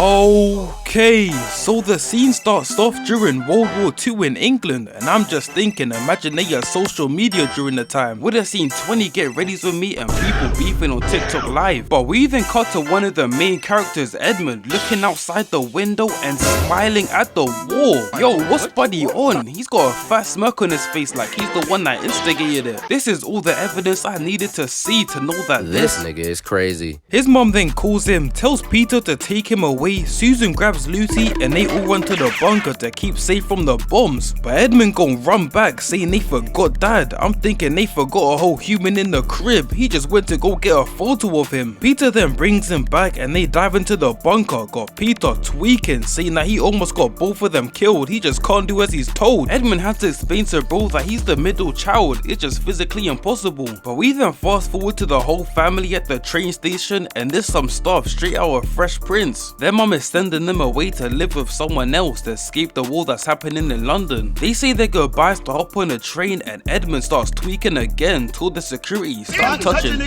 Okay, so the scene starts off during World War II in England, and I'm just thinking, imagine they had social media during the time. Would have seen 20 get readies with me and people beefing on TikTok live. But we then cut to one of the main characters, Edmund, looking outside the window and smiling at the wall. Yo, what's Buddy on? He's got a fat smirk on his face like he's the one that instigated it. This is all the evidence I needed to see to know that this nigga is crazy. His mom then calls him, tells Peter to take him away. Susan grabs Lucy and they all run to the bunker to keep safe from the bombs. But Edmund gon' run back saying they forgot Dad. I'm thinking they forgot a whole human in the crib. He just went to go get a photo of him. Peter then brings him back and they dive into the bunker. Got Peter tweaking, saying that he almost got both of them killed. He just can't do as he's told. Edmund had to explain to bro that he's the middle child. It's just physically impossible. But we then fast forward to the whole family at the train station, and there's some stuff straight out of Fresh Prince. Their mom is sending them away to live with someone else to escape the war that's happening in London. They say their goodbyes to hop on a train, and Edmund starts tweaking again, told the security stop touching.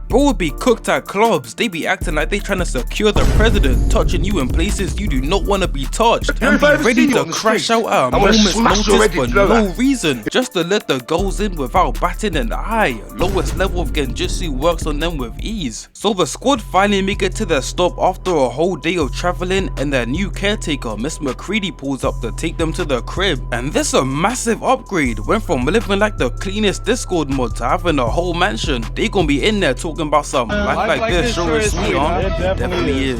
Bro would be cooked at clubs. They be acting like they trying to secure the president, touching you in places you do not want to be touched, and be ready to crash out at a moment's notice for no reason, just to let the goals in without batting an eye. Lowest level of genjutsu works on them with ease. So the squad finally make it to their stop after a whole day of traveling, and their new caretaker, Miss McCready, pulls up to take them to the crib. And this a massive upgrade. Went from living like the cleanest Discord mod to having a whole mansion. They gonna be in there talking about something like this sure is sweet, huh? It definitely is.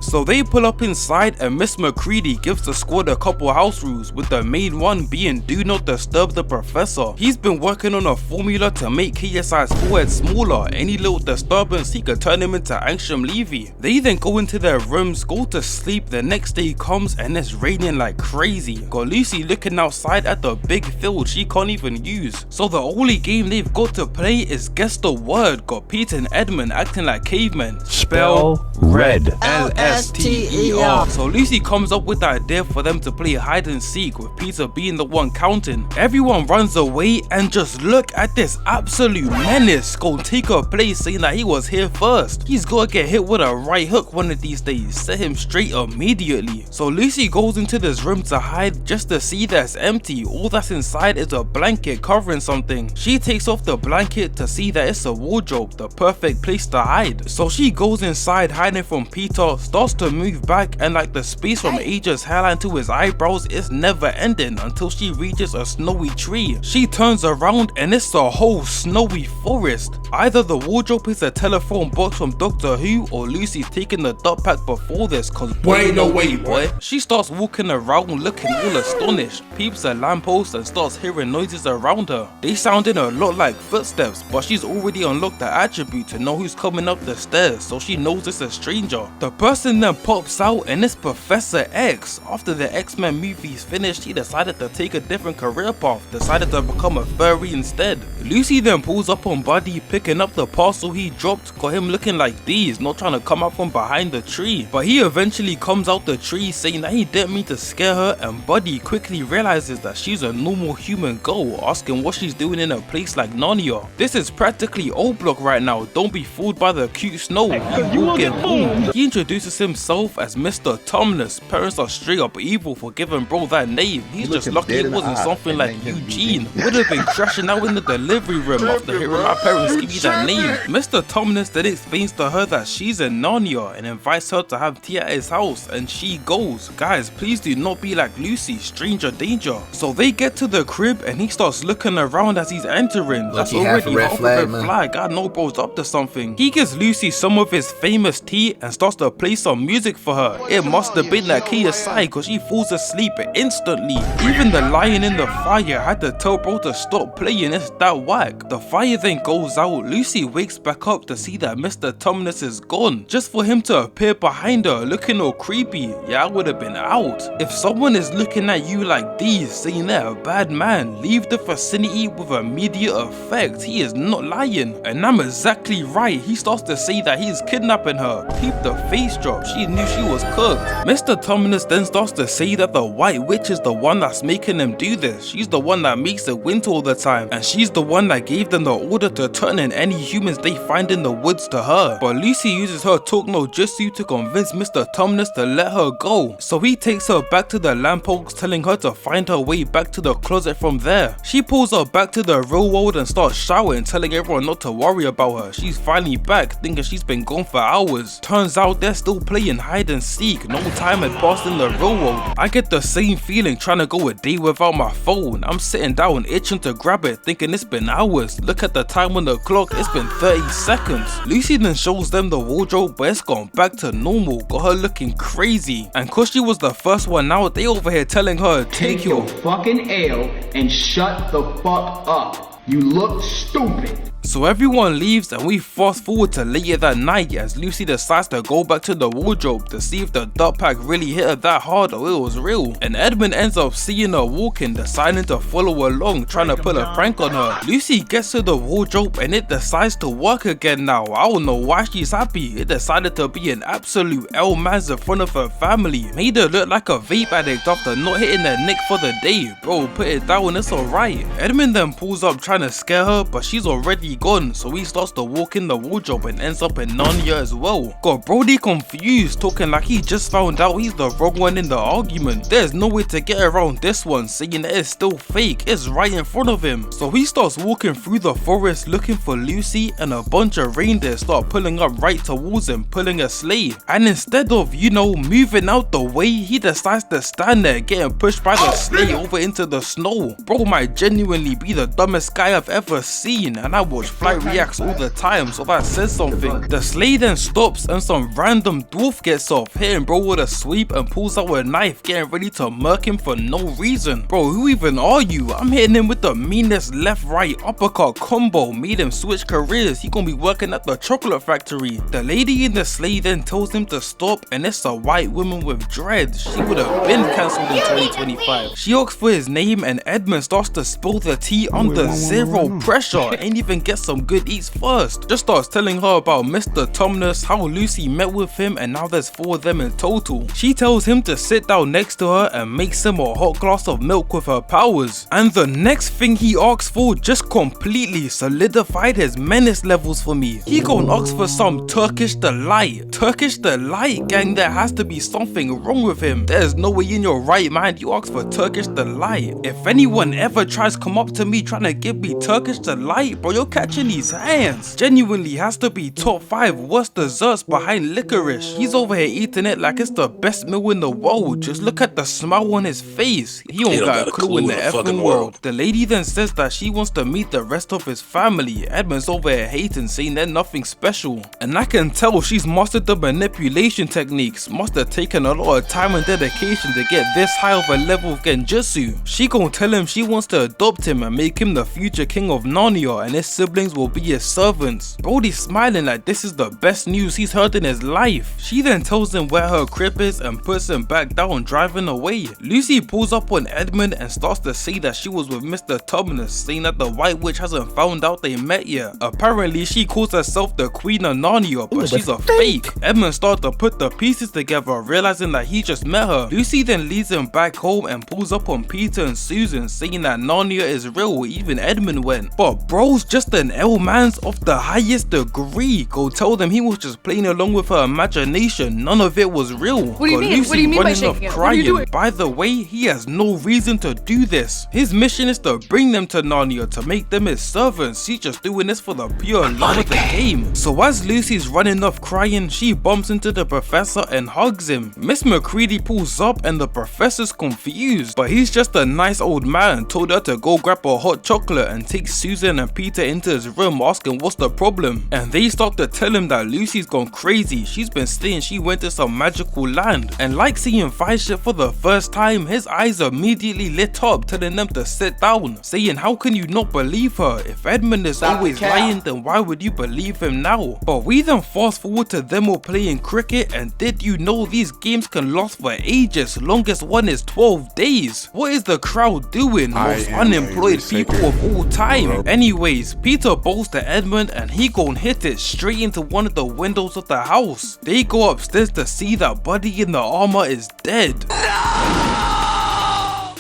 So they pull up inside and Miss McCready gives the squad a couple house rules, with the main one being do not disturb the professor. He's been working on a formula to make KSI's forehead smaller. Any little disturbance he could turn him into Angstrom Levy. They then go into their rooms, go to sleep. The next day comes and it's raining like crazy. Got Lucy looking outside at the big field she can't even use. So the only game they've got to play is guess the word. Got Peter and Edmund acting like cavemen. Spell red. LSTER. So Lucy comes up with the idea for them to play hide and seek, with Peter being the one counting. Everyone runs away, and just look at this absolute menace gonna take her place, saying that he was here first. He's gotta get hit with a right hook one of these days, set him straight immediately. So Lucy goes into this room to hide, just to see that it's empty. All that's inside is a blanket covering something. She takes off the blanket to see that it's a wardrobe, the perfect place to hide. So she goes inside hiding from Peter, starts to move back, and like the space from Aja's hairline to his eyebrows is never ending until she reaches a snowy tree. She turns around and it's a whole snowy forest. Either the wardrobe is a telephone box from Doctor Who, or Lucy's taking the dot pack before this, cause boy no way boy. She starts walking around looking all astonished, peeps a lamppost and starts hearing noises around her. They sounded a lot like footsteps, but she's already unlocked the attribute to know who's coming up the stairs, so she knows it's a stranger. The person then pops out and it's Professor X. After the X-Men movies finished, he decided to take a different career path, decided to become a furry instead. Lucy then pulls up on Buddy, picking up the parcel he dropped, got him looking like these, not trying to come out from behind the tree. But he eventually comes out the tree saying that he didn't mean to scare her, and Buddy quickly realizes that she's a normal human girl, asking what she's doing in a place like Narnia. This is practically old block right now, don't be fooled by the cute snow. You will get boom. He introduces himself as Mr. Tumnus. Parents are straight up evil for giving bro that name. He's just lucky it wasn't something like Eugene. Would have been crashing out in the delivery room after hearing my parents give me that name. Mr. Tumnus then explains to her that she's in Narnia and invites her to have tea at his house, and she goes. Guys, please do not be like Lucy, stranger danger. So they get to the crib and he starts looking around as he's entering. That's already half a red flag. I know bro's up to something. He gives Lucy some of his famous tea and starts to play some music for her. It must have been that KSI, cause she falls asleep instantly. Even the lion in the fire had to tell bro to stop playing, it's that whack. The fire then goes out. Lucy wakes back up to see that Mr. Tumnus is gone, just for him to appear behind her looking all creepy. Yeah, I would have been out. If someone is looking at you like these, saying they're a bad man, leave the vicinity with immediate effect. He is not lying, and I'm exactly right. He starts to say that he's kidnapping her. Peep the face drop, she knew she was cooked. Mr. Tumnus then starts to say that the White Witch is the one that's making him do this. She's the one that makes it winter all the time, and she's the one that gave them the order to turn in return any humans they find in the woods to her. But Lucy uses her talk no jutsu to convince Mr. Tumnus to let her go. So he takes her back to the lamppost, telling her to find her way back to the closet from there. She pulls her back to the real world and starts shouting, telling everyone not to worry about her. She's finally back, thinking she's been gone for hours. Turns out they're still playing hide and seek. No time had passed in the real world. I get the same feeling trying to go a day without my phone. I'm sitting down itching to grab it, thinking it's been hours. Look at the time on the clock, it's been 30 seconds. Lucy then shows them the wardrobe, but it's gone back to normal. Got her looking crazy. And cause she was the first one out, they over here telling her, take your fucking L and shut the fuck up. You look stupid. So everyone leaves and we fast forward to later that night as Lucy decides to go back to the wardrobe to see if the dot pack really hit her that hard or it was real. And Edmund ends up seeing her walking, deciding to follow along, trying to pull a prank on her. Lucy gets to the wardrobe and it decides to work again now. I don't know why she's happy. It decided to be an absolute L-mans in front of her family. Made her look like a vape addict after not hitting their nick for the day. Bro, put it down, it's alright. Edmund then pulls up trying to scare her, but she's already gone, so he starts to walk in the wardrobe and ends up in Narnia as well. Got Brody confused, talking like he just found out he's the wrong one in the argument. There's no way to get around this one, saying that it's still fake, it's right in front of him. So he starts walking through the forest looking for Lucy, and a bunch of reindeer start pulling up right towards him, pulling a sleigh. And instead of, you know, moving out the way, he decides to stand there getting pushed by the sleigh over into the snow. Bro might genuinely be the dumbest guy I've ever seen, and I watch Flight Reacts all the time, so that says something. The sleigh then stops and some random dwarf gets off, hitting bro with a sweep and pulls out a knife, getting ready to murk him for no reason. Bro, who even are you? I'm hitting him with the meanest left right uppercut combo, made him switch careers. He gonna be working at the chocolate factory. The lady in the sleigh then tells him to stop, and it's a white woman with dreads. She would have been cancelled in 2025. She asks for his name and Edmund starts to spill the tea under zero pressure. Ain't even get some good eats first. Just starts telling her about Mr. Tumnus, how Lucy met with him, and now there's 4 of them in total. She tells him to sit down next to her and makes him a hot glass of milk with her powers. And the next thing he asks for just completely solidified his menace levels for me. He gonna ask for some Turkish delight. Turkish delight, gang, there has to be something wrong with him. There's no way in your right mind you ask for Turkish delight. If anyone ever tries to come up to me trying to give me Turkish delight, bro, you're catching these hands. Genuinely has to be top 5 worst desserts behind licorice. He's over here eating it like it's the best meal in the world. Just look at the smile on his face. He don't got a clue in the effing world. The lady then says that she wants to meet the rest of his family. Edmund's over here hating, saying they're nothing special. And I can tell she's mastered the manipulation techniques. Must have taken a lot of time and dedication to get this high of a level of genjutsu. She gon' tell him she wants to adopt him and make him the future king of Narnia, and his siblings will be his servants. Brody's smiling like this is the best news he's heard in his life. She then tells him where her crib is and puts him back down, driving away. Lucy pulls up on Edmund and starts to say that she was with Mr. Tumnus, saying that the White Witch hasn't found out they met yet. Apparently she calls herself the Queen of Narnia, but she's a fake. Edmund starts to put the pieces together, realizing that he just met her. Lucy then leads him back home and pulls up on Peter and Susan, saying that Narnia is real, even Edmund went. But bro's just an L-mans of the highest degree. Go tell them he was just playing along with her imagination. None of it was real. What do you mean? What do you mean by shaking it? What are you doing? By the way, he has no reason to do this. His mission is to bring them to Narnia to make them his servants. She's just doing this for the pure love of the game. So as Lucy's running off crying, she bumps into the professor and hugs him. Miss McCready pulls up and the professor's confused, but he's just a nice old man. Told her to go grab a hot chocolate and take Susan and Peter into his room, asking what's the problem. And they start to tell him that Lucy's gone crazy. She's been saying she went to some magical land, and like seeing fight shit for the first time, his eyes immediately lit up, telling them to sit down, saying how can you not believe her? If Edmund is always lying, then why would you believe him now? But we then fast forward to them all playing cricket, and did you know these games can last for ages? Longest one is 12 days. What is the crowd doing? Most unemployed people of all time. Anyways, Peter bowls to Edmund and he gon' hit it straight into one of the windows of the house. They go upstairs to see that Buddy in the armor is dead.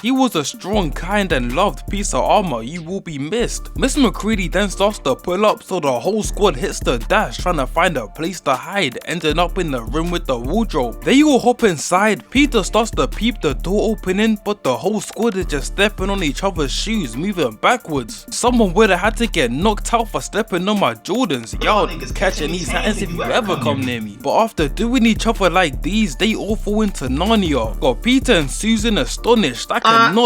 He was a strong, kind and loved piece of armor. You will be missed. Miss McCready then starts to pull up, so the whole squad hits the dash trying to find a place to hide, ending up in the room with the wardrobe. They all hop inside. Peter starts to peep the door opening, but the whole squad is just stepping on each other's shoes, moving backwards. Someone would have had to get knocked out for stepping on my Jordans. Y'all catching these hands if you ever come near me. But after doing each other like these, they all fall into Narnia. Got Peter and Susan astonished. I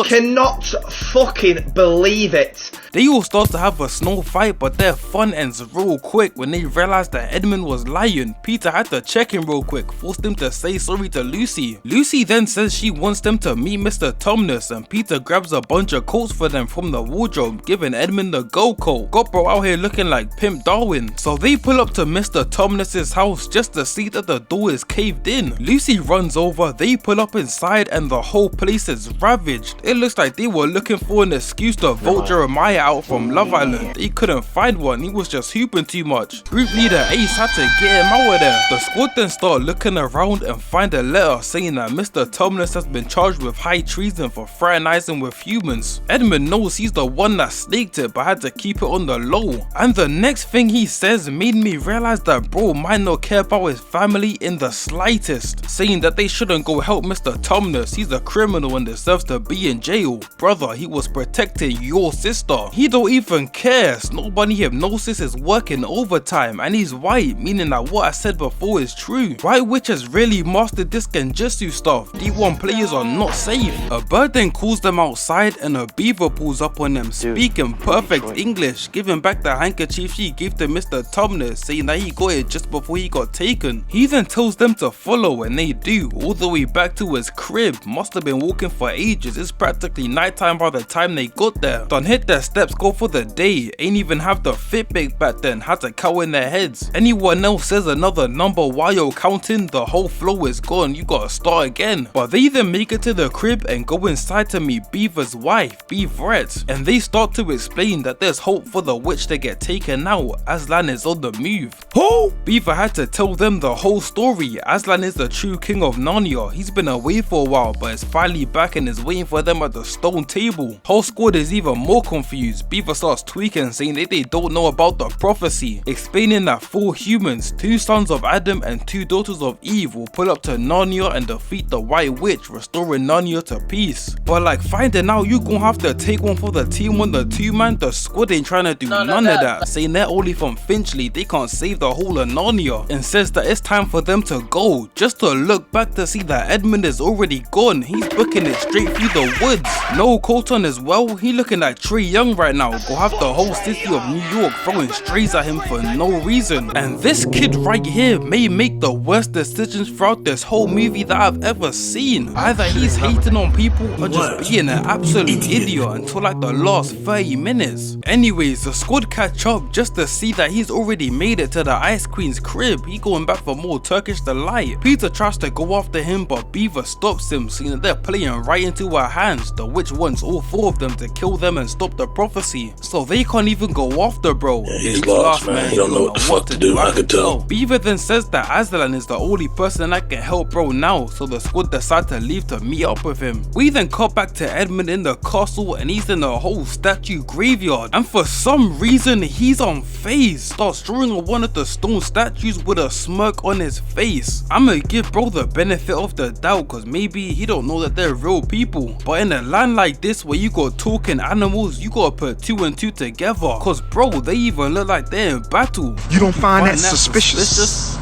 cannot fucking believe it. They all start to have a snow fight, but their fun ends real quick when they realize that Edmund was lying. Peter had to check him real quick, forced him to say sorry to Lucy. Lucy then says she wants them to meet Mr. Tumnus, and Peter grabs a bunch of coats for them from the wardrobe, giving Edmund the go coat. Got bro out here looking like Pimp Darwin. So they pull up to Mr. Tumnus's house just to see that the door is caved in. Lucy runs over, they pull up inside, and the whole place is ravaged. It looks like they were looking for an excuse to vote Jeremiah out from Love Island. They couldn't find one, he was just hooping too much. Group leader Ace had to get him out of there. The squad then start looking around and find a letter saying that Mr. Tumnus has been charged with high treason for fraternizing with humans. Edmund knows he's the one that snaked it, but had to keep it on the low. And the next thing he says made me realize that bro might not care about his family in the slightest, saying that they shouldn't go help Mr. Tumnus. He's a criminal and deserves to be in jail. Brother, he was protecting your sister. He don't even care. Nobody hypnosis is working overtime, and he's white, meaning that what I said before is true. White Witch has really mastered this genjutsu stuff. D1 players are not safe. A bird then calls them outside, and a beaver pulls up on them, speaking perfect English, giving back the handkerchief she gave to Mr. Tumnus, saying that he got it just before he got taken. He then tells them to follow, and they do, all the way back to his crib. Must have been walking for ages. It's practically nighttime by the time they got there. Done hit their steps, go for the day. Ain't even have the Fitbit back then, had to count in their heads. Anyone else says another number while you're counting, the whole flow is gone, you gotta start again. But they then make it to the crib and go inside to meet Beaver's wife, Beaverette, and they start to explain that there's hope for the witch to get taken out. Aslan is on the move. Who? Beaver had to tell them the whole story. Aslan is the true king of Narnia. He's been away for a while, but is finally back and is waiting for them at the stone table. Whole squad is even more confused. Beaver starts tweaking, saying that they don't know about the prophecy, explaining that 4 humans, 2 sons of Adam and 2 daughters of Eve, will pull up to Narnia and defeat the White Witch, restoring Narnia to peace. But like finding out you gon' have to take one for the team on the 2-man, the squad ain't trying to do none of that, saying they're only from Finchley, they can't save the whole of Narnia, and says that it's time for them to go, just to look back to see that Edmund is already gone. He's booking it straight through the woods. No coat on as well, he looking like Trey Young right now. Go have the whole city of New York throwing strays at him for no reason. And this kid right here may make the worst decisions throughout this whole movie that I've ever seen. Either he's hating on people or just being an absolute idiot until like the last 30 minutes. Anyways, the squad catch up just to see that he's already made it to the Ice Queen's crib. He going back for more Turkish delight. Peter tries to go after him, but Beaver stops him, saying that they're playing right into our hands. The witch wants all 4 of them to kill them and stop the prophecy, so they can't even go after bro. Yeah, he's lost, man. He don't know what the fuck to do, I could tell. Beaver then says that Aslan is the only person that can help bro now, so the squad decide to leave to meet up with him. We then cut back to Edmund in the castle, and he's in a whole statue graveyard, and for some reason he's unfazed, starts drawing on one of the stone statues with a smirk on his face. I'ma give bro the benefit of the doubt, cause maybe he don't know that they're real people, but in a land like this where you got talking animals, you gotta put 2 and 2 together, cause bro, they even look like they're in battle. You don't find that suspicious?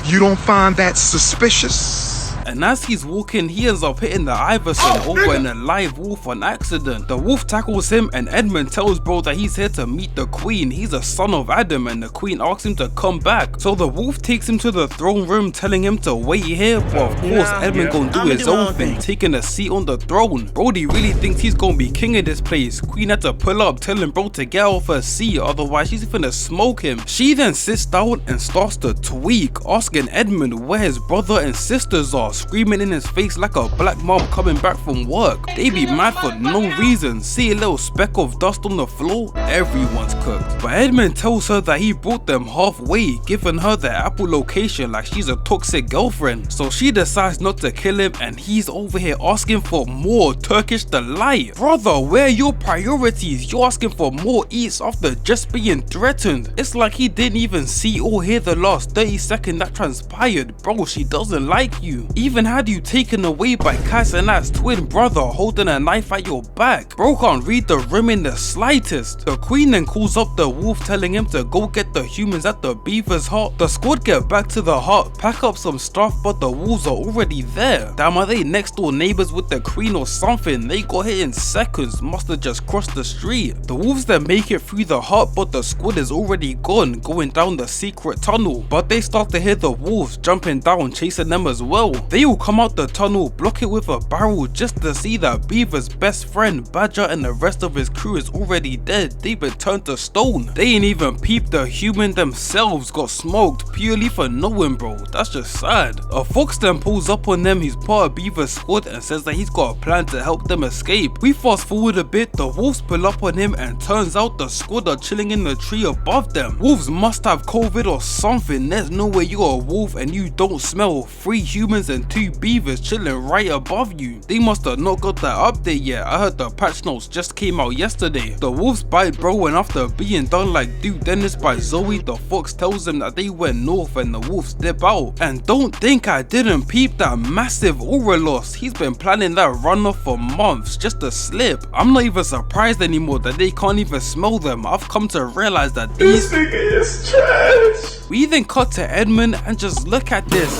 You don't find that suspicious? And as he's walking, he ends up hitting the Iverson over in a live wolf on accident. The wolf tackles him, and Edmund tells bro that he's here to meet the queen. He's a son of Adam, and the queen asks him to come back. So the wolf takes him to the throne room, telling him to wait here, but of course Edmund gonna do his own thing, taking a seat on the throne. Brody really thinks he's gonna be king of this place. Queen had to pull up, telling bro to get off her seat, otherwise she's finna smoke him. She then sits down and starts to tweak, asking Edmund where his brother and sisters are, screaming in his face like a black mom coming back from work. They be mad for no reason. See a little speck of dust on the floor? Everyone's cooked. But Edmund tells her that he brought them halfway, giving her their Apple location like she's a toxic girlfriend. So she decides not to kill him, and he's over here asking for more Turkish delight. Brother, where are your priorities? You're asking for more eats after just being threatened. It's like he didn't even see or hear the last 30 seconds that transpired. Bro, she doesn't like you. Even had you taken away by Casanat's twin brother holding a knife at your back. Bro can't read the room in the slightest. The queen then calls up the wolf, telling him to go get the humans at the beaver's hut. The squad get back to the hut, pack up some stuff, but the wolves are already there. Damn, are they next door neighbors with the queen or something? They got hit in seconds, must have just crossed the street. The wolves then make it through the hut, but the squad is already gone, going down the secret tunnel. But they start to hear the wolves jumping down, chasing them as well. They all come out the tunnel, block it with a barrel just to see that Beaver's best friend Badger and the rest of his crew is already dead. They've been turned to stone. They ain't even peeped the human themselves got smoked purely for knowing, bro. That's just sad. A fox then pulls up on them. He's part of Beaver's squad and says that he's got a plan to help them escape. We fast forward a bit, the wolves pull up on him, and turns out the squad are chilling in the tree above them. Wolves must have COVID or something. There's no way you're a wolf and you don't smell 3 humans and 2 beavers chilling right above you. They must have not got that update yet. I heard the patch notes just came out yesterday. The wolves bite, bro, and after being done like Duke Dennis by Zoe, the fox tells them that they went north and the wolves dip out. And don't think I didn't peep that massive aura loss. He's been planning that runoff for months, just a slip. I'm not even surprised anymore that they can't even smell them. I've come to realize that these This nigga is trash. We then cut to Edmund and just look at this.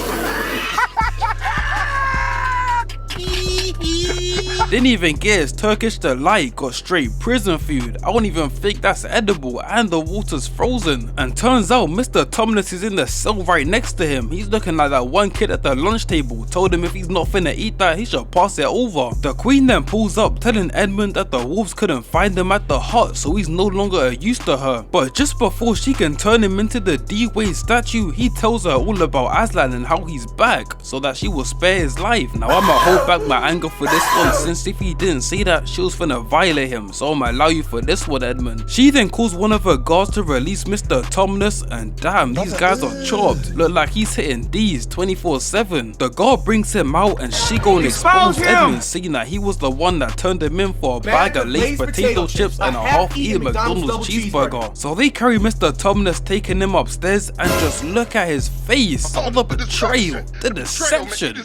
Didn't even get his Turkish delight, got straight prison food. I don't even think that's edible, and the water's frozen. And turns out Mr. Tumnus is in the cell right next to him. He's looking like that one kid at the lunch table, told him if he's not finna eat that, he should pass it over. The queen then pulls up, telling Edmund that the wolves couldn't find him at the hut, so he's no longer a use to her. But just before she can turn him into the D-Wade statue, he tells her all about Aslan and how he's back, so that she will spare his life. Now I'ma hold back my anger for this one, since if he didn't say that, she was finna violate him, so I'ma allow you for this one, Edmund. She then calls one of her guards to release Mr. Tumnus, and damn, these guys are chopped. Look like he's hitting D's 24/7. The guard brings him out and she gon' expose Edmund, saying that he was the one that turned him in for a bag of Lay's potato chips and a half-eaten McDonald's cheeseburger. So they carry Mr. Tumnus, taking him upstairs, and just look at his face. All the betrayal, the deception.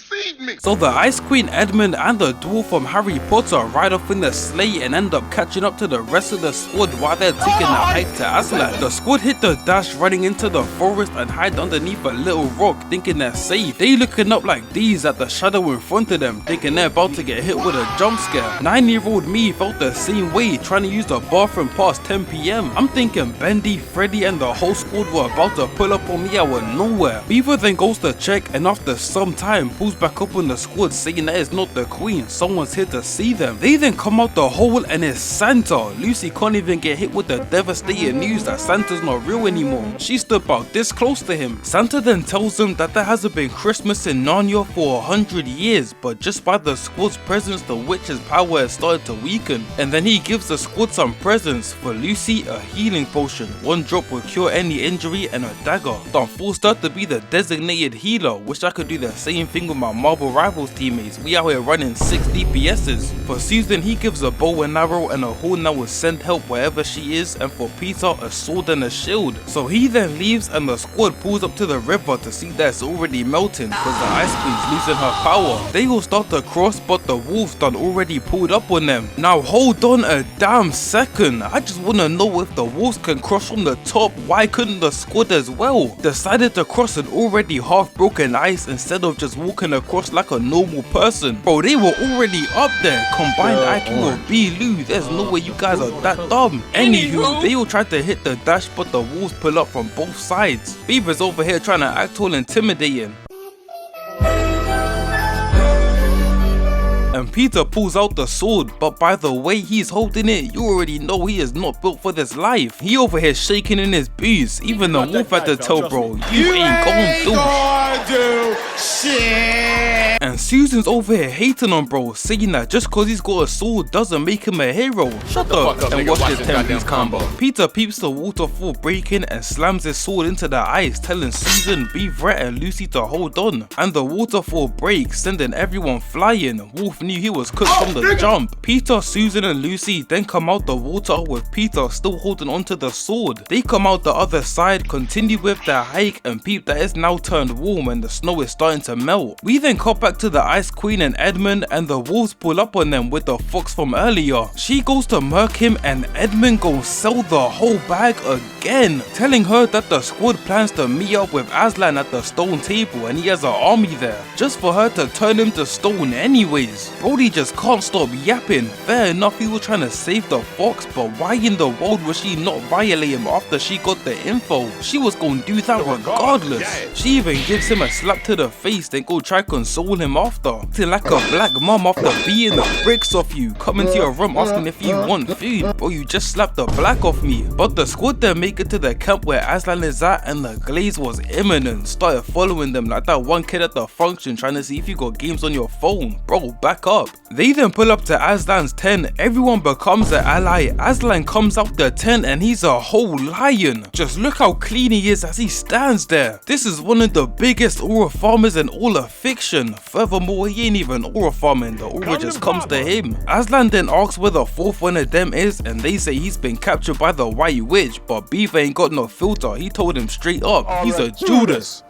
So the Ice Queen, Edmund, and the dwarf from Harry Potter ride off in the sleigh and end up catching up to the rest of the squad while they're taking a hike to Aslan. The squad hit the dash, running into the forest and hide underneath a little rock, thinking they're safe. They looking up like these at the shadow in front of them, thinking they're about to get hit with a jump scare. 9-year-old me felt the same way, trying to use the bathroom past 10 PM. I'm thinking Bendy, Freddy, and the whole squad were about to pull up on me out of nowhere. Beaver then goes to check, and after some time pulls back up on the squad, saying that it's not the queen, someone's here to see them. They then come out the hole and it's Santa. Lucy can't even get hit with the devastating news that Santa's not real anymore. She stood about this close to him. Santa then tells them that there hasn't been Christmas in Narnia for 100 years, but just by the squad's presence, the witch's power has started to weaken. And then he gives the squad some presents. For Lucy, a healing potion. 1 drop will cure any injury, and a dagger. Done forced her to be the designated healer. Wish I could do the same thing with my Marvel Rivals teammates. We out here running 6 DPSs. For Susan, he gives a bow and arrow and a horn that will send help wherever she is, and for Peter, a sword and a shield. So he then leaves and the squad pulls up to the river to see that it's already melting because the Ice Queen's losing her power. They all start to cross, but the wolves done already pulled up on them. Now hold on a damn second, I just wanna know if the wolves can cross from the top, why couldn't the squad as well? Decided to cross an already half broken ice instead of just walking across like a normal person. Bro, they were already up there. Combined IQ of B-Lou, there's no way you guys are that dumb. Anywho, they all tried to hit the dash, but the wolves pull up from both sides. Beaver's over here trying to act all intimidating. And Peter pulls out the sword, but by the way he's holding it, you already know he is not built for this life. He over here shaking in his boots. Even the wolf had to tell bro, you ain't gonna do shit. And Susan's over here hating on bro, saying that just cause he's got a sword doesn't make him a hero. Shut up and watch this 10-piece combo. Peter peeps the waterfall breaking and slams his sword into the ice, telling Susan, Beef Rat and Lucy to hold on. And the waterfall breaks, sending everyone flying. Wolf knew he was cooked from the jump. Peter, Susan and Lucy then come out the water with Peter still holding onto the sword. They come out the other side, continue with their hike and peep that it's now turned warm and the snow is starting to melt. We then cut back to the Ice Queen and Edmund, and the wolves pull up on them with the fox from earlier. She goes to murk him and Edmund goes sell the whole bag again, telling her that the squad plans to meet up with Aslan at the stone table and he has an army there, just for her to turn him to stone anyways. Brody just can't stop yapping. Fair enough, he was trying to save the fox, but why in the world would she not violate him after she got the info? She was gonna do that regardless. She even gives him a slap to the face, then go try console him after, acting like a black mom after beating the bricks off you, coming to your room asking if you want food. Bro, you just slapped the black off me. But the squad then make it to the camp where Aslan is at, and the glaze was imminent. Started following them like that one kid at the function trying to see if you got games on your phone. Bro, back up. They then pull up to Aslan's tent. Everyone becomes an ally. Aslan comes out the tent and he's a whole lion. Just look how clean he is as he stands there. This is one of the biggest aura farmers in all of fiction. Furthermore, he ain't even aura farming, the aura just comes to him. Aslan then asks where the fourth one of them is, and they say he's been captured by the White Witch, but Beaver ain't got no filter. He told him straight up, he's a Judas.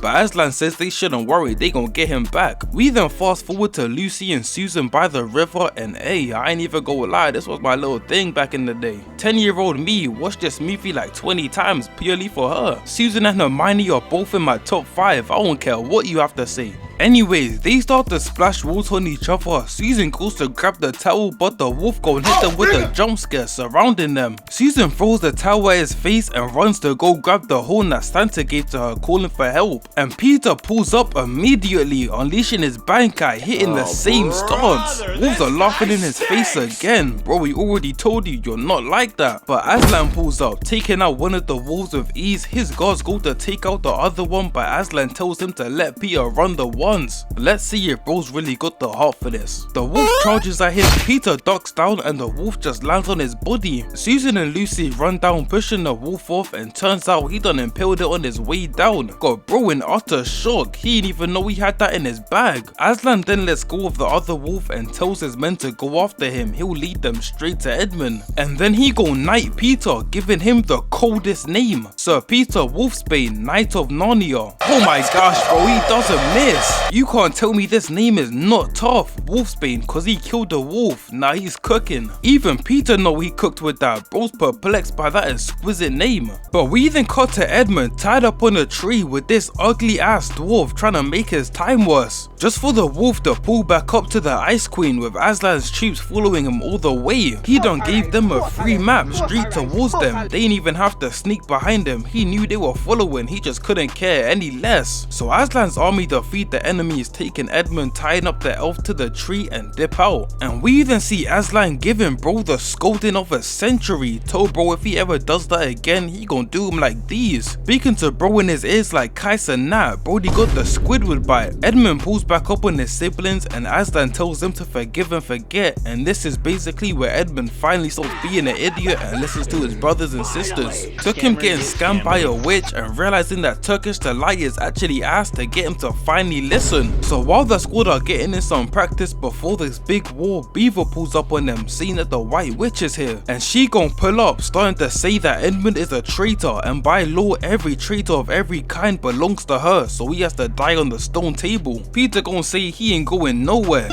But Aslan says they shouldn't worry, they gon' get him back. We then fast forward to Lucy and Susan by the river, and hey, I ain't even gonna lie, this was my little thing back in the day. 10-year-old me watched this movie like 20 times purely for her. Susan and Hermione are both in my top 5, I don't care what you have to say. Anyways, they start to splash water on each other. Susan goes to grab the towel, but the wolf gon' hit them with a jump scare surrounding them. Susan throws the towel at his face and runs to go grab the horn that Santa gave to her, calling for help. And Peter pulls up immediately, unleashing his Bankai, hitting the same stance. Wolves are laughing in his face again. Bro, we already told you, you're not like that. But Aslan pulls up, taking out one of the wolves with ease. His guards go to take out the other one, but Aslan tells him to let Peter run the one. Let's see if bro's really got the heart for this. The wolf charges at him, Peter ducks down and the wolf just lands on his body. Susan and Lucy run down pushing the wolf off, and turns out he done impaled it on his way down. Got bro in utter shock, he didn't even know he had that in his bag. Aslan then lets go of the other wolf and tells his men to go after him, he'll lead them straight to Edmund. And then he go knight Peter, giving him the coldest name, Sir Peter Wolfsbane, Knight of Narnia. Oh my gosh bro, he doesn't miss. You can't tell me this name is not tough. Wolfsbane, cause he killed the wolf. Now he's cooking. Even Peter know he cooked with that. Bro's perplexed by that exquisite name. But we then cut to Edmund tied up on a tree with this ugly ass dwarf trying to make his time worse, just for the wolf to pull back up to the Ice Queen with Aslan's troops following him all the way. He done gave them a free map straight towards them. They didn't even have to sneak behind him. He knew they were following, he just couldn't care any less. So Aslan's army defeat the enemy is taking Edmund, tying up the elf to the tree and dip out. And we then see Aslan giving bro the scolding of a century. Told bro if he ever does that again, he gon' do him like these. Speaking to bro in his ears like Kaiser Nat, Brody got the Squidward bite. Edmund pulls back up on his siblings and Aslan tells them to forgive and forget, and this is basically where Edmund finally stops being an idiot and listens to his brothers and sisters. Took him getting scammed by a witch and realizing that Turkish Delight is actually asked to get him to finally listen. So while the squad are getting in some practice before this big war, Beaver pulls up on them, seeing that the White Witch is here, and she gon' pull up, starting to say that Edmund is a traitor, and by law every traitor of every kind belongs to her, so he has to die on the stone table. Peter gon' say he ain't going nowhere.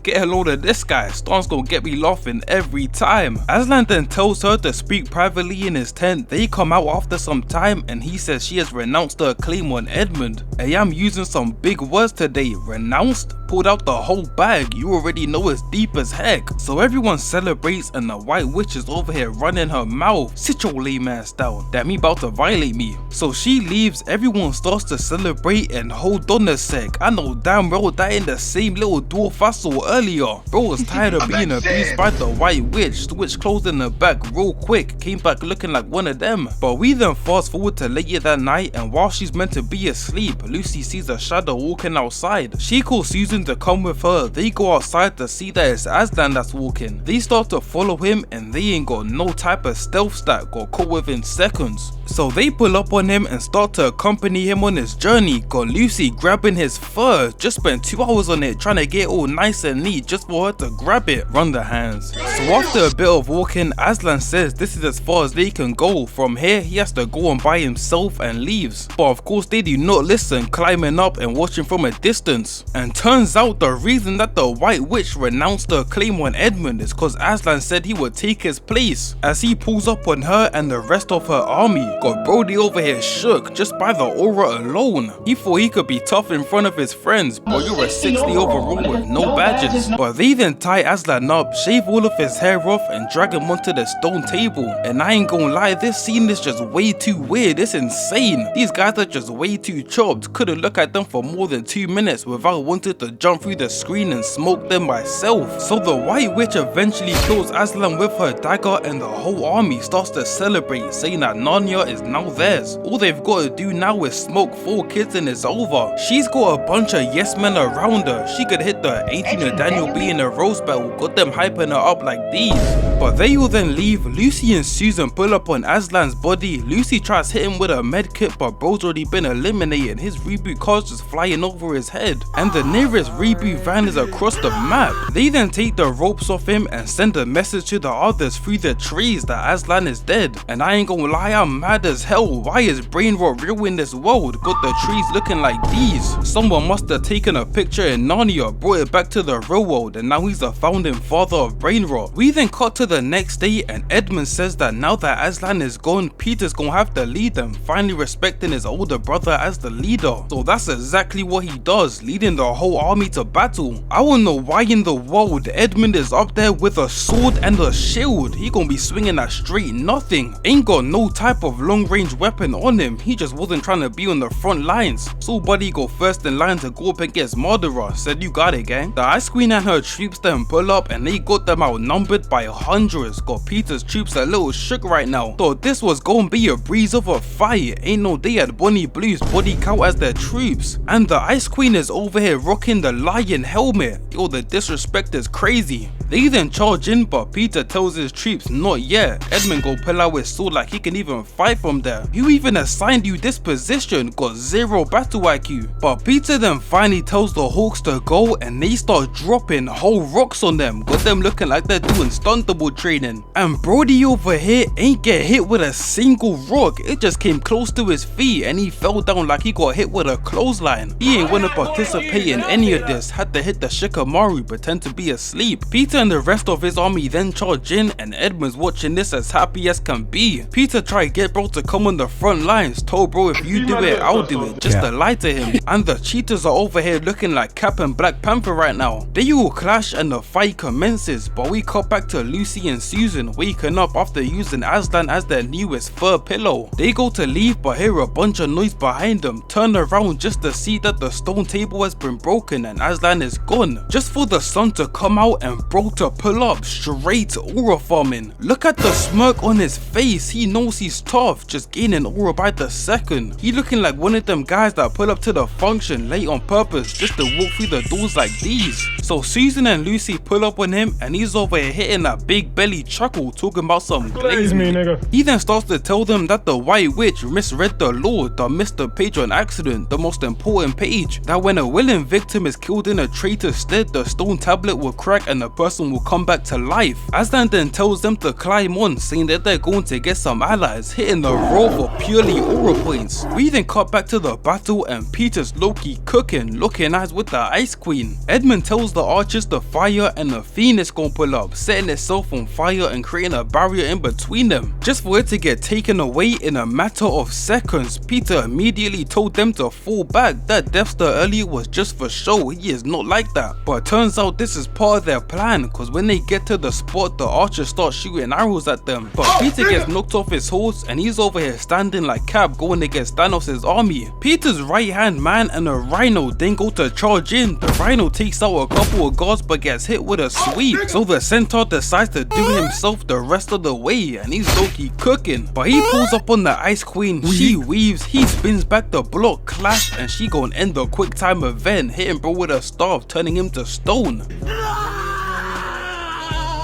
Get a load of this guy, Star's gonna get me laughing every time. Aslan then tells her to speak privately in his tent. They come out after some time and he says she has renounced her claim on Edmund. I am using some big words today. Renounced? pulled out the whole bag. You already know it's deep as heck. So everyone celebrates and the White Witch is over here running her mouth. Sit your lame ass down. That me about to violate me. So she leaves, everyone starts to celebrate, and hold on a sec. I know damn well that ain't the same little dwarf I saw earlier. Bro was tired of being abused by the White Witch, switched clothes in the back real quick, came back looking like one of them. But we then fast forward to later that night, and while she's meant to be asleep, Lucy sees a shadow walking outside. She calls Susan to come with her. They go outside to see that it's Aslan that's walking. They start to follow him, and they ain't got no type of stealth stat, got caught within seconds. So they pull up on him and start to accompany him on his journey. Got Lucy grabbing his fur, just spent 2 hours on it trying to get all nice and neat just for her to grab it. Run the hands. So after a bit of walking, Aslan says this is as far as they can go. From here he has to go on by himself and leaves. But of course they do not listen, climbing up and watching from a distance. And turns out the reason that the White Witch renounced her claim on Edmund is cause Aslan said he would take his place. As he pulls up on her and the rest of her army, got Brody over here shook just by the aura alone. He thought he could be tough in front of his friends, but you're a 60 overall with no badges. But they then tie Aslan up, shave all of his hair off and drag him onto the stone table. And I ain't gonna lie, this scene is just way too weird. It's insane. These guys are just way too chopped. Couldn't look at them for more than 2 minutes without wanting to jump through the screen and smoke them myself. So the White Witch eventually kills Aslan with her dagger, and the whole army starts to celebrate, saying that Narnia is now theirs. All they've got to do now is smoke 4 kids and it's over. She's got a bunch of yes men around her. She could hit the 18 of Daniel B in a rose battle, got them hyping her up like these. But they all then leave. Lucy and Susan pull up on Aslan's body. Lucy tries hitting with a medkit, but bro's already been eliminated. His reboot car's just flying over his head, and the nearest reboot van is across the map. They then take the ropes off him and send a message to the others through the trees that Aslan is dead. And I ain't gonna lie, I'm mad as hell. Why is brain rot real in this world? Got the trees looking like these. Someone must have taken a picture in Narnia, brought it back to the real world, and now he's the founding father of brain rot. We then cut to the next day, and Edmund says that now that Aslan is gone, Peter's gonna have to lead them, finally respecting his older brother as the leader. So that's exactly what he does, leading the whole army to battle. I don't know why in the world Edmund is up there with a sword and a shield. He gonna be swinging at straight nothing. Ain't got no type of long range weapon on him. He just wasn't trying to be on the front lines. So buddy go first in line to go up against Murderer. Said you got it, gang. The Ice Queen and her troops then pull up, and they got them outnumbered by hundreds. Got Peter's troops a little shook right now. Thought this was gonna be a breeze of a fight. Ain't no they had Bonnie Blue's body count as their troops. And the Ice Queen is over here rocking the lion helmet. Yo, the disrespect is crazy. They then charge in, but Peter tells his troops not yet. Edmund go pull out his sword like he can even fight from there. Who even assigned you this position? Got 0 battle IQ. But Peter then finally tells the Hawks to go, and they start dropping whole rocks on them. Got them looking like they're doing stuntable training. And Brody over here ain't get hit with a single rock. It just came close to his feet and he fell down like he got hit with a clothesline. He ain't wanna participate in any of this. Had to hit the Shikamaru, pretend to be asleep. Peter and the rest of his army then charge in, and Edmund's watching this as happy as can be. Peter tried get bro to come on the front lines, told bro if you do it I'll do it, just to lie to him. And the cheaters are over here looking like Cap and Black Panther right now. They all clash and the fight commences, but we cut back to Lucy and Susan waking up after using Aslan as their newest fur pillow. They go to leave but hear a bunch of noise behind them, turn around just to see that the stone table has been broken and Aslan is gone. Just for the sun to come out and bro to pull up straight aura farming. Look at the smirk on his face, he knows he's tough, just gaining aura by the second. He looking like one of them guys that pull up to the function late on purpose just to walk through the doors like these. So Susan and Lucy pull up on him and he's over here hitting that big belly chuckle talking about some glaze me, nigga. He then starts to tell them that the White Witch misread the law, that missed the page on accident, the most important page, that when a willing victim is killed in a traitor's stead, the stone tablet will crack and the person will come back to life. Aslan then tells them to climb on, saying that they're going to get some allies, hitting the roll for purely aura points. We then cut back to the battle and Peter's low-key cooking, looking eyes with the Ice Queen. Edmund tells the archers to fire and the phoenix gon' pull up, setting itself on fire and creating a barrier in between them, just for it to get taken away in a matter of seconds. Peter immediately told them to fall back, that Death Star earlier was just for show, he is not like that. But turns out this is part of their plan, cause when they get to the spot, the archers start shooting arrows at them. But Peter gets knocked off his horse and he's over here standing like Cap going against Thanos' army. Peter's right hand man and a rhino then go to charge in. The rhino takes out a couple of guards but gets hit with a sweep, so the centaur decides to do himself the rest of the way and he's low-key cooking. But he pulls up on the Ice Queen, she weaves, he spins back the block, clash, and she gon' end the quick time event, hitting bro with a staff, turning him to stone.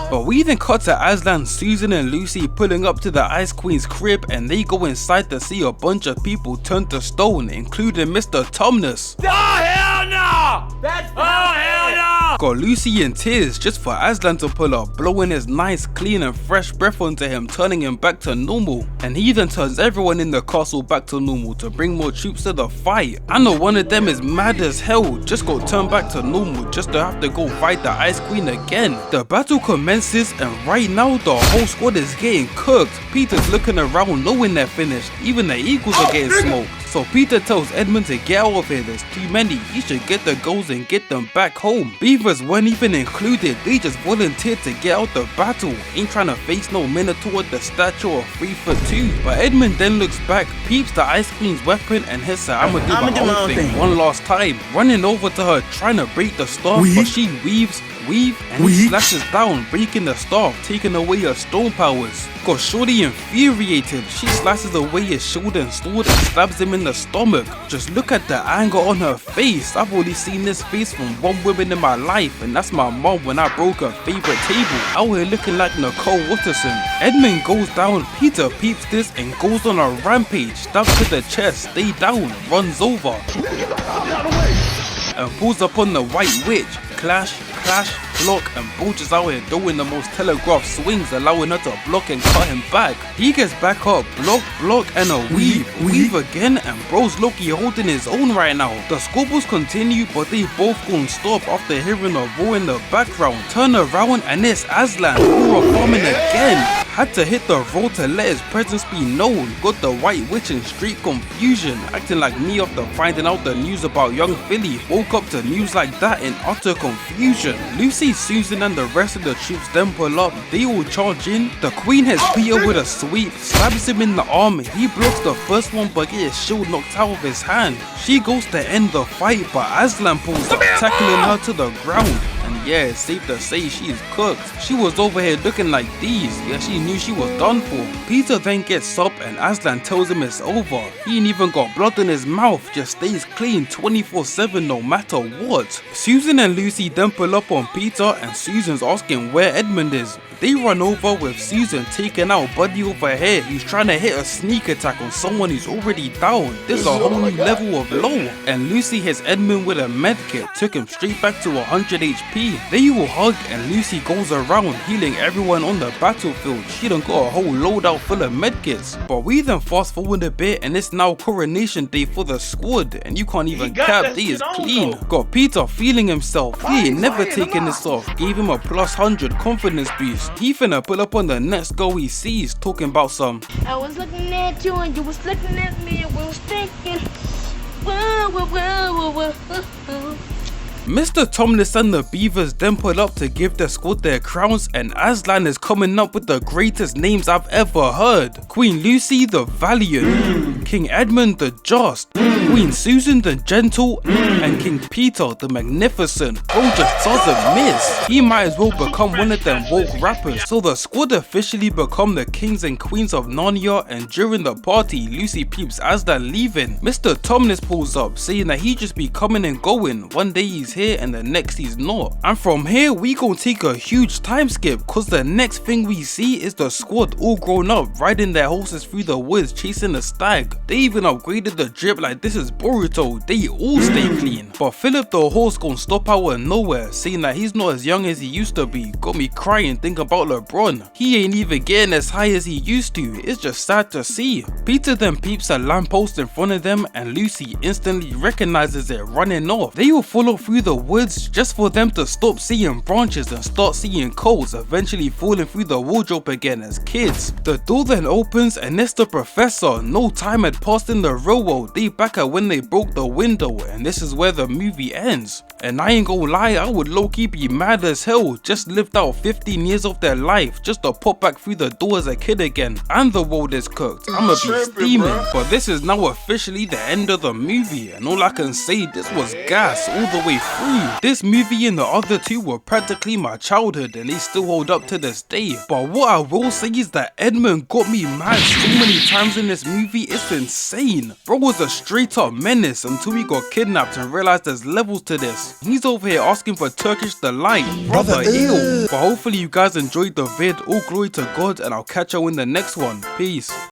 But we then cut to Aslan, Susan and Lucy pulling up to the Ice Queen's crib and they go inside to see a bunch of people turn to stone, including Mr. Tumnus. Oh, hell no! Hell no! Got Lucy in tears just for Aslan to pull up, blowing his nice, clean and fresh breath onto him, turning him back to normal. And he then turns everyone in the castle back to normal to bring more troops to the fight. I know one of them is mad as hell, just got turned back to normal just to have to go fight the Ice Queen again. The battle commences and right now the whole squad is getting cooked. Peter's looking around knowing they're finished, even the eagles are getting smoked. So Peter tells Edmund to get out of here, there's too many, he should get the goals and get them back home. Beavers weren't even included, they just volunteered to get out the battle. Ain't trying to face no Minotaur with the stature of 3'2". But Edmund then looks back, peeps the Ice Queen's weapon and hits her I'ma do my own thing one last time, running over to her trying to break the staff, but she weaves, and he slashes down, breaking the staff, taking away her stone powers. Got Shorty infuriated, she slices away his shoulder and sword and stabs him in the stomach. Just look at the anger on her face. I've only seen this face from one woman in my life, and that's my mom when I broke her favorite table. Out here looking like Nicole Watterson. Edmund goes down, Peter peeps this and goes on a rampage, stabs to the chest, stay down, runs over and pulls up on the White Witch. Clash, block, and Bro just out here doing the most telegraphed swings, allowing her to block and cut him back. He gets back up, block, and a weave again, and Bro's low-key holding his own right now. The squabbles continue, but they both gon' stop after hearing a roar in the background. Turn around and it's Aslan, who are farming again. Had to hit the road to let his presence be known. Got the White Witch in street confusion, acting like me after finding out the news about young Philly. Woke up to news like that in utter confusion. Lucy, Susan and the rest of the troops then pull up, they all charge in. The Queen hits Peter with a sweep, stabs him in the arm, he blocks the first one but gets his shield knocked out of his hand. She goes to end the fight but Aslan pulls up, tackling her to the ground. Yeah, it's safe to say she's cooked. She was over here looking like these, yeah, she knew she was done for. Peter then gets up and Aslan tells him it's over. He ain't even got blood in his mouth, just stays clean 24/7 no matter what. Susan and Lucy then pull up on Peter and Susan's asking where Edmund is. They run over with Susan taking out Buddy over here, who's trying to hit a sneak attack on someone who's already down. This is a whole new level of low. And Lucy hits Edmund with a medkit, took him straight back to 100 HP. They all hug and Lucy goes around healing everyone on the battlefield. She done got a whole loadout full of medkits. But we then fast forward a bit and it's now Coronation Day for the squad, and you can't even cap, they is clean. Got Peter feeling himself, he ain't never taking this off, gave him a +100 confidence boost. He finna pull up on the next girl he sees, talking about some I was looking at you and you was looking at me and we was thinking whoa. Mr. Tumnus and the Beavers then pull up to give their squad their crowns, and Aslan is coming up with the greatest names I've ever heard. Queen Lucy the Valiant, King Edmund the Just, Queen Susan the Gentle, and King Peter the Magnificent. Bro just doesn't miss. He might as well become one of them woke rappers. So the squad officially become the kings and queens of Narnia, and during the party, Lucy peeps Aslan leaving. Mr. Tumnus pulls up, saying that he just be coming and going. One day he's here and the next he's not. And from here we gon' take a huge time skip, cause the next thing we see is the squad all grown up riding their horses through the woods chasing a stag. They even upgraded the drip like this is is Boruto, they all stay clean. But Philip the horse gon' stop out of nowhere, saying that he's not as young as he used to be. Got me crying thinking about LeBron. He ain't even getting as high as he used to, it's just sad to see. Peter then peeps a lamppost in front of them and Lucy instantly recognizes it, running off. They will follow through the woods just for them to stop seeing branches and start seeing coats, eventually falling through the wardrobe again as kids. The door then opens and it's the professor. No time had passed in the real world, they back at when they broke the window, and this is where the movie ends. And I ain't gonna lie, I would low-key be mad as hell, just lived out 15 years of their life just to pop back through the door as a kid again, and the world is cooked. I'ma be steaming. But this is now officially the end of the movie, and all I can say, this was gas all the way through. This movie and the other two were practically my childhood, and they still hold up to this day. But what I will say is that Edmund got me mad so many times in this movie, it's insane. Bro was a straight up menace until he got kidnapped and realized there's levels to this. He's over here asking for Turkish delight, brother ill. But hopefully you guys enjoyed the vid. All glory to God, and I'll catch you in the next one. Peace.